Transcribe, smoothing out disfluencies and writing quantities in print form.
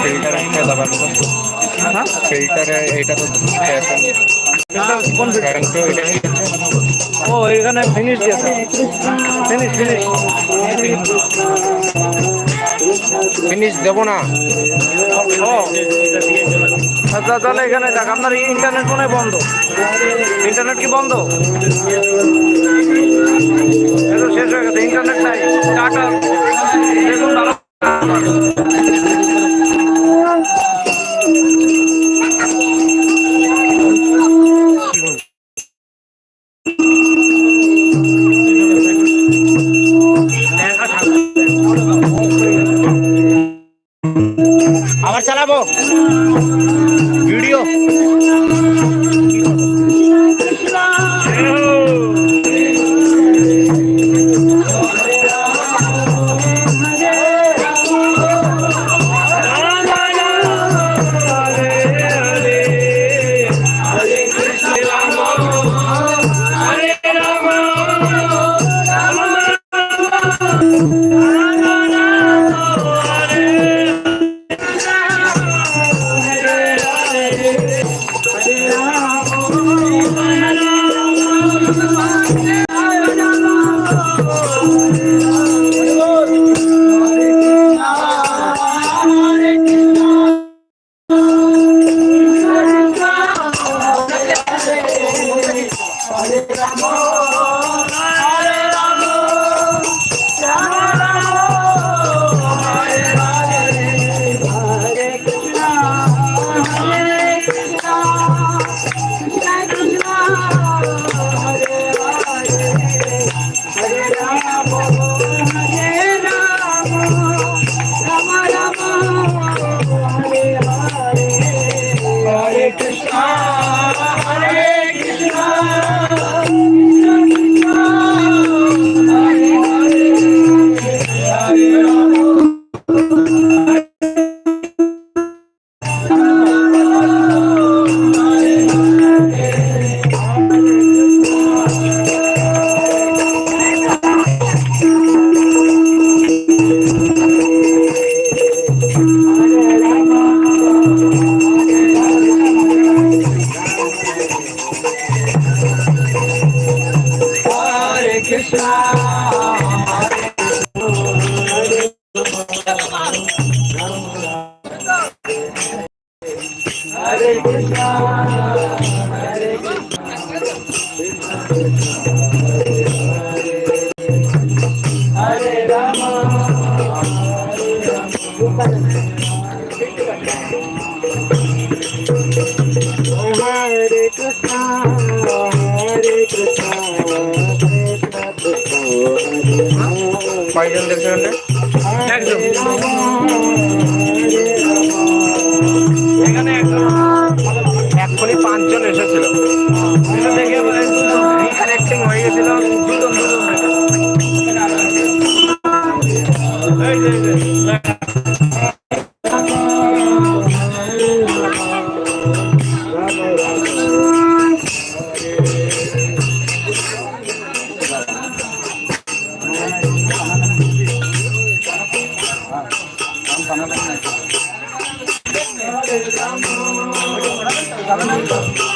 Filter একটা দাবার ফিল্টারে এইটা তো কারেন্ট এটা ও এখানে ফিনিশ দিয়েছে ফিনিশ ফিনিশ ফিনিশ দেবো না। ও আচ্ছা তাহলে এখানে দেখ আপনার ইন্টারনেট মনে হয় বন্ধ। ইন্টারনেট কি বন্ধ? এটা শেষ হয়ে গেছে, ইন্টারনেট নাই। টাটা দেখুন ভালো। আবার চালাবো ভিডিও। কয়জন দেখছেন? একদম এখানে এখনই 5 জন এসেছিল। এটা দেখে রিকানেক্টিং হয়ে গেছিল। দুজন Hare Rama, Hare Rama.